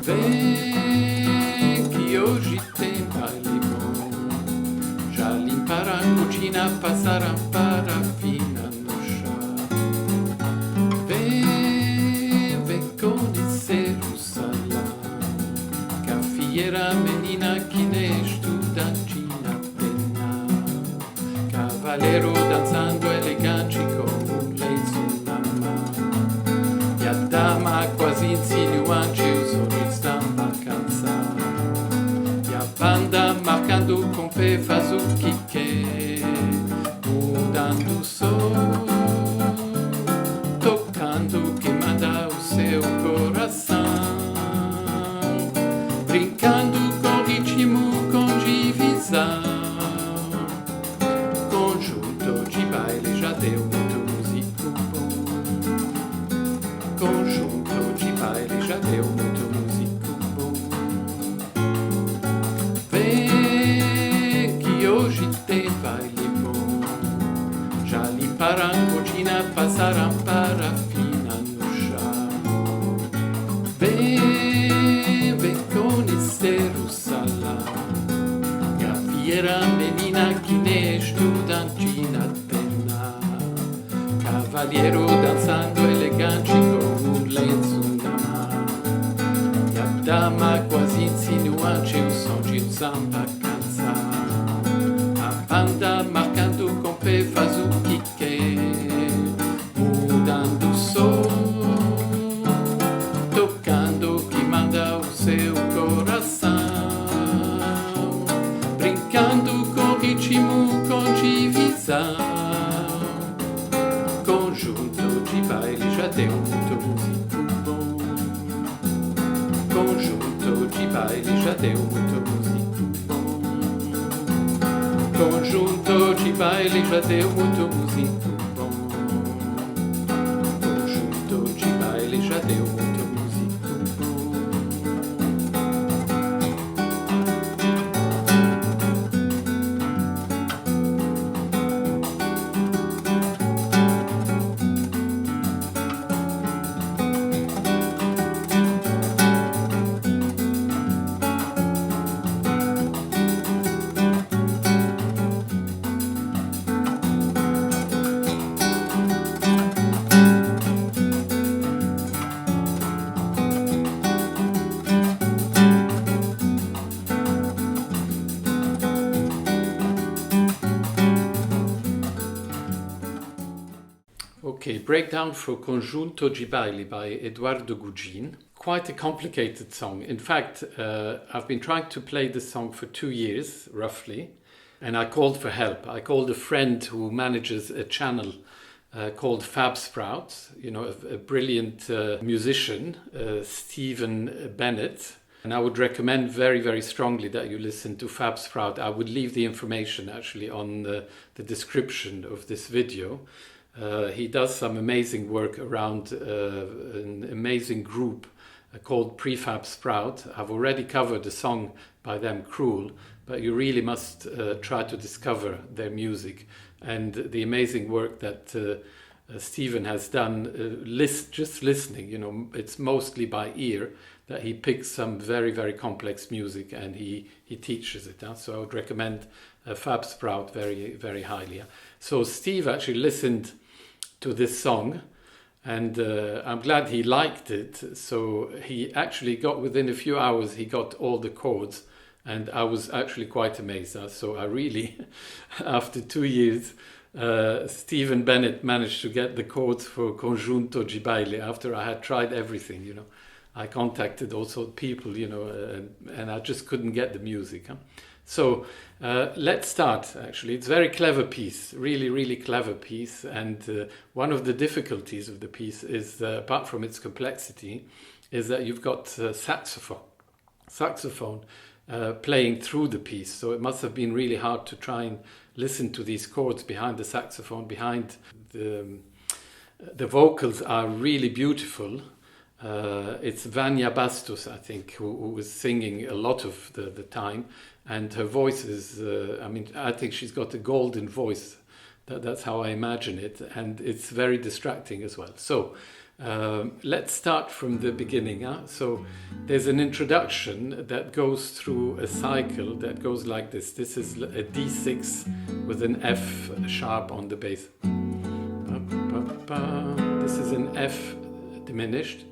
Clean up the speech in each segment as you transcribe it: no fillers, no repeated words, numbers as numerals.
Vem que hoje tem baile bom, já limparam a cortina, passaram parafina no chão. Vem conhecer o salão, Gafieira, menina que nem Estudantina penal. Cavalheiro dançando elegante com um lenço na mão, e a dama quase insinuante os olhos Samba cansar, e a banda marcando com pé faz o que quer, mudando o som, tocando que manda o seu coração, brincando com ritmo, com divisão. Conjunto de baile já deu muito músico bom. Conjunto de baile já deu muito músico bom. Vem que hoje tem baile bom, já limparam a cortina, passaram parafina no chão. Vem conhecer o salão, Gafieira, menina que nem Estudantina penal. Cavalheiro dançando elegante com um lenço na mão, e a dama quase insinuante o som de um samba cansar. A banda marcando com pé faz o que quer, mudando o som, tocando que manda o seu coração, brincando com ritmo, com divisão. Conjunto de baile já deu muito músico bom. Conjunto de baile já deu muito músico bom. Conjunto de baile já deu muito músico bom. Conjunto de baile já deu muito músico bom. Okay, breakdown for Conjunto di Baile by Eduardo Gudin. Quite a complicated song. In fact, I've been trying to play this song for 2 years, roughly, and I called for help. I called a friend who manages a channel called FabSprout, you know, a brilliant musician, Steven Bennett. And I would recommend very, very strongly that you listen to FabSprout. I would leave the information actually on the description of this video. He does some amazing work around an amazing group called Prefab Sprout. I've already covered a song by them, Cruel, but you really must try to discover their music and the amazing work that Steven has done. Just listening, you know, it's mostly by ear that he picks some very, very complex music and he teaches it. So I would recommend FabSprout very, very highly. So Steve actually listened to this song and I'm glad he liked it. So he actually got, within a few hours, he got all the chords and I was actually quite amazed. So I really, after 2 years, Steven Bennett managed to get the chords for Conjunto di Baile after I had tried everything, you know. I contacted also people, you know, and I just couldn't get the music. So let's start, actually. It's a very clever piece, really, really clever piece. And one of the difficulties of the piece is, apart from its complexity, is that you've got saxophone playing through the piece. So it must have been really hard to try and listen to these chords behind the saxophone, behind the The vocals are really beautiful. It's Vania Bastos, I think, who is singing a lot of the time. And her voice is, I think she's got a golden voice. That's how I imagine it. And it's very distracting as well. So let's start from the beginning. So there's an introduction that goes through a cycle that goes like this. This is a D6 with an F sharp on the bass. This is an F diminished.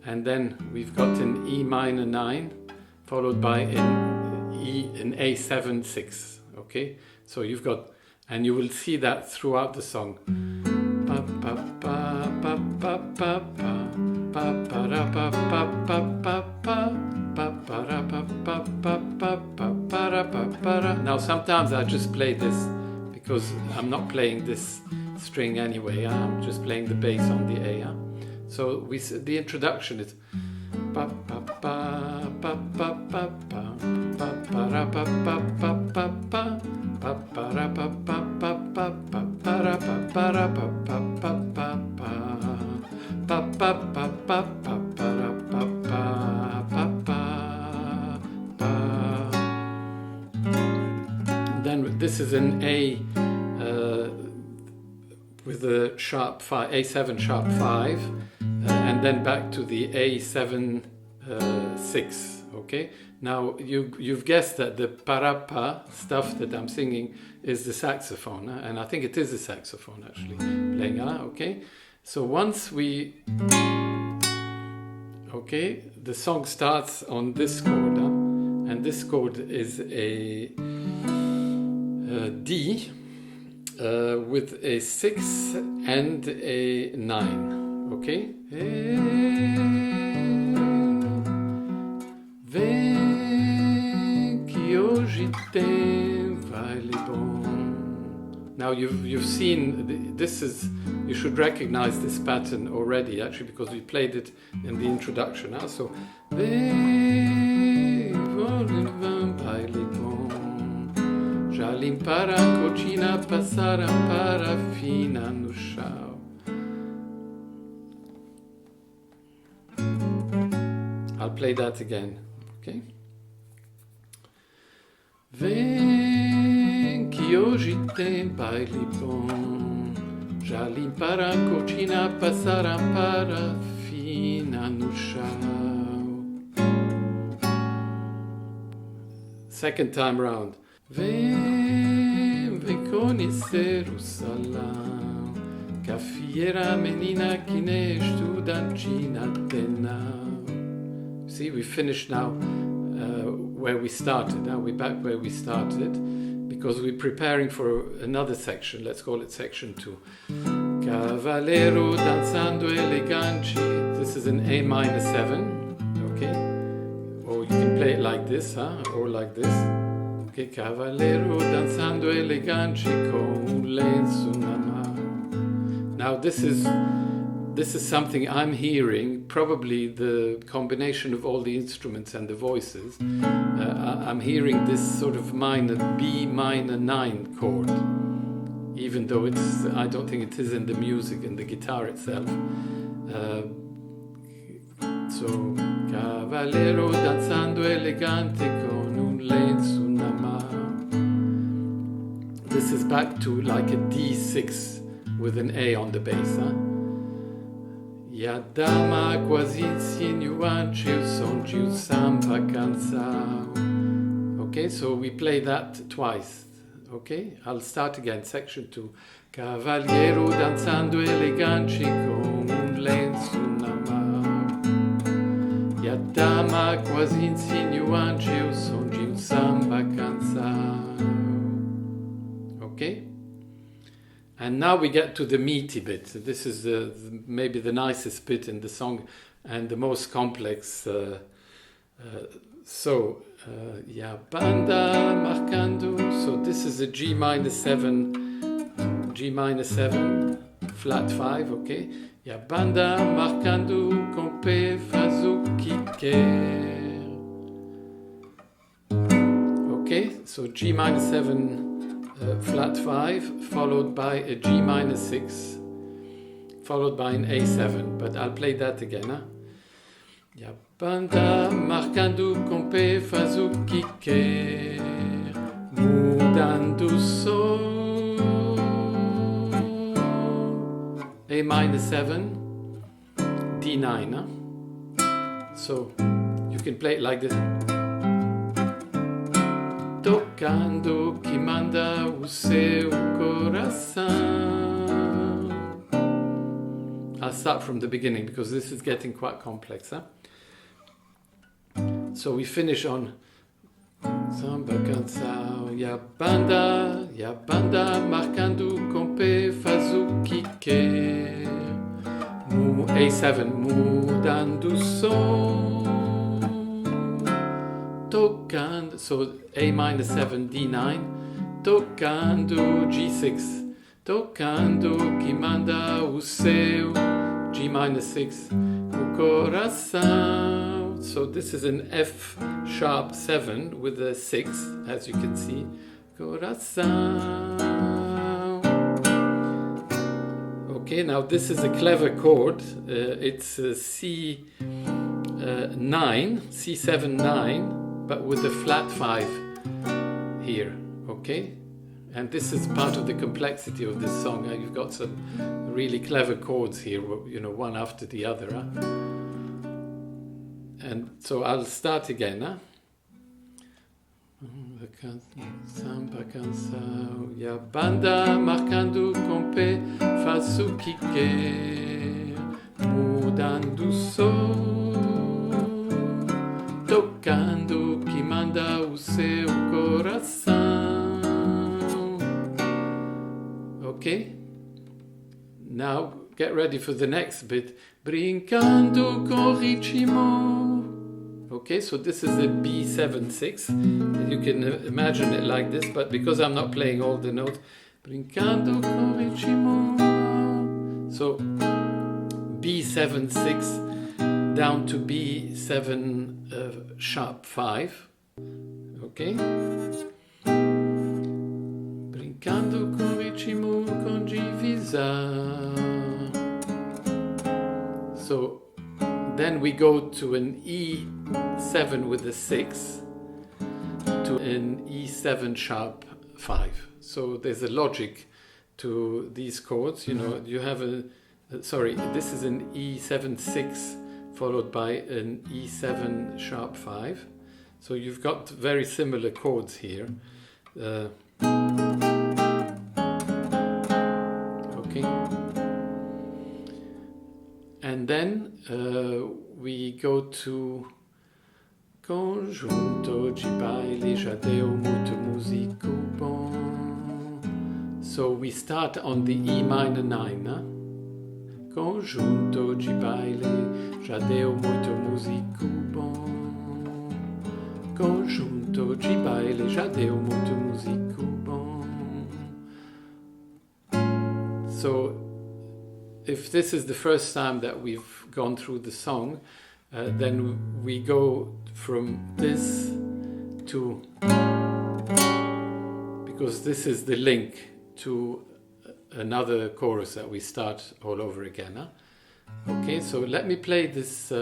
And then we've got an E minor 9 followed by an A7 6. Okay? So you've got, and you will see that throughout the song. Now sometimes I just play this because I'm not playing this string anyway. I'm just playing the bass on the A. So the introduction is then this is an A with a sharp 5, A7 sharp 5, and then back to the A7 6. Okay, now you've guessed that the parapa stuff that I'm singing is the saxophone, and I think it is the saxophone actually playing. Okay, so once the song starts on this chord, and this chord is a D with a 6 and a 9. Okay. Vem que hoje tem baile bom. Now you've seen this is, you should recognize this pattern already actually because we played it in the introduction. So vem baile bom. Já limparam a cortina, passaram Parafina no chão. I'll play that again. Okay? Vem que hoje tem baile bom. Já limparam a cortina, passaram Parafina no chão. Second time round. Vem conhecer o salão. Gafieira, menina, que nem Estudantina tenau. See, we finished now where we started. Now we're back where we started because we're preparing for another section. Let's call it section 2. Cavalheiro, dançando, elegante. This is an A minor 7. Okay? Or you can play it like this, or like this. Okay, Cavalheiro, dançando, elegante, com lenço na mão. Now this is something I'm hearing, probably the combination of all the instruments and the voices. I'm hearing this sort of minor B minor 9 chord, even though I don't think it is in the music, in the guitar itself. So, Cavalheiro danzando elegante con un lenço na mão. This is back to like a D6 with an A on the bass. E a dama quasi insinuante o som de Samba canção. Okay, so we play that twice. Okay, I'll start again, section 2. Cavalheiro dançando elegante com lenço na mão. E a dama quasi insinuante o som de Samba canção. Okay? And now we get to the meaty bit. This is maybe the nicest bit in the song and the most complex. Ya banda marcando. So this is a G minor 7, flat 5, okay? Ya banda marcando com P faz o que quer. Okay, so G minor 7. Flat 5 followed by a G minor 6 followed by an A7, but I'll play that again. Ya banda marcando com pé faz o que quer, mudando o som. A minor 7, D9. So you can play it like this. Tocando que manda o seu coração. I'll start from the beginning because this is getting quite complex. So we finish on Samba canção, e a banda marcando com pé faz o que quer. A7, mudando o som. Tocando, so A minor 7, D9, tocando G6, tocando que manda o seu G minor 6, o coração. So this is an F sharp 7 with a 6, as you can see. Coração. Okay, now this is a clever chord. It's a C9, C7 9. But with a flat 5 here, okay? And this is part of the complexity of this song. You've got some really clever chords here, you know, one after the other. And so I'll start again. Samba canção, e a banda marcando com pé faz o que quer, mudando o som. Tocando que manda o seu coração. Okay? Now get ready for the next bit. Brincando com ritmo. Okay, so this is a B7/6. You can imagine it like this, but because I'm not playing all the notes, brincando com ritmo. So B7/6 down to B7 sharp 5, okay? Brincando com ritmo, com divisão. So then we go to an E7 with a 6 to an E7 sharp 5. So there's a logic to these chords. You know, you have this is an E7/6 followed by an E7 sharp 5. So you've got very similar chords here. Okay. And then we go to Conjunto de baile, já deu muito músico bom. So we start on the E minor 9, Conjunto de baile, já deu muito músico bom. Conjunto de baile, já deu muito músico bom. So, if this is the first time that we've gone through the song, then we go from this to, because this is the link to another chorus that we start all over again. Okay, so let me play this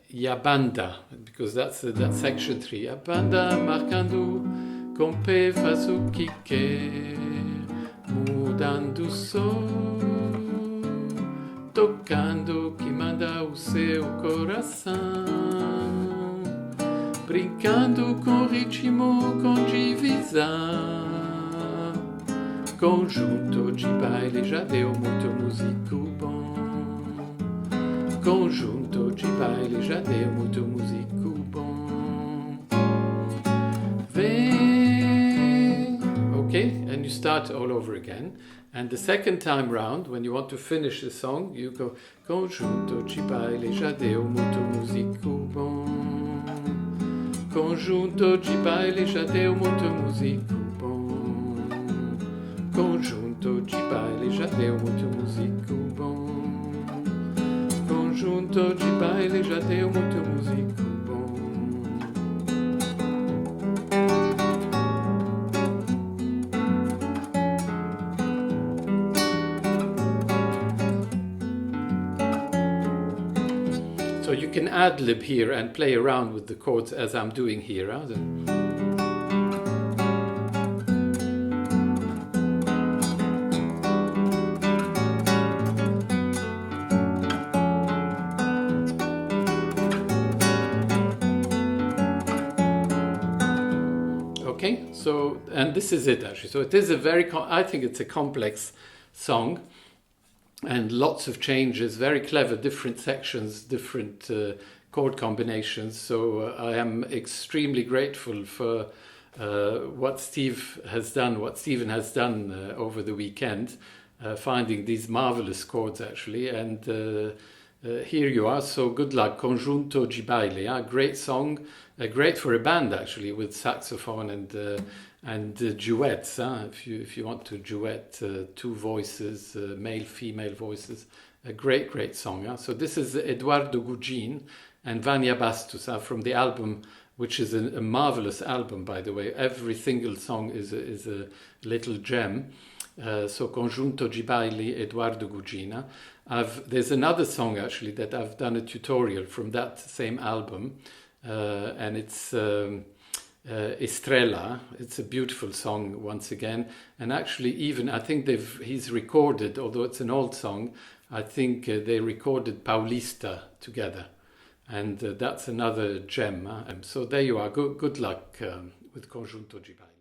Ya banda, because that's section 3. Ya banda marcando com pé faz o que quer, mudando o som, tocando que manda o seu coração, brincando com ritmo, com divisão. Conjunto de baile, já deu muito músico bom. Conjunto de baile, já deu muito músico bom. Vem. Okay, and you start all over again. And the second time round, when you want to finish the song, you go Conjunto de baile, já deu muito músico bom. Conjunto de baile, já deu muito músico bom. Conjunto de baile, já deu muito músico bom. Conjunto de baile, já deu muito músico bom. So you can ad-lib here and play around with the chords as I'm doing here. Okay, so, and this is it actually. So it is a very, I think it's a complex song and lots of changes, very clever, different sections, different chord combinations. So I am extremely grateful for what Steven has done over the weekend, finding these marvelous chords actually. And here you are, so good luck. Conjunto di Baile, yeah? Great song, great for a band actually, with saxophone and duets. If you want to duet two voices, male, female voices, a great song. Yeah? So this is Eduardo Gudin and Vania Bastos from the album, which is a marvelous album, by the way. Every single song is a little gem. So Conjunto di Baile, Eduardo Gudin. There's another song actually that I've done a tutorial from that same album, and it's Estrella. It's a beautiful song once again, and actually even I think he's recorded, although it's an old song, I think they recorded Paulista together, and that's another gem. So there you are. Good luck with Conjunto di Baile.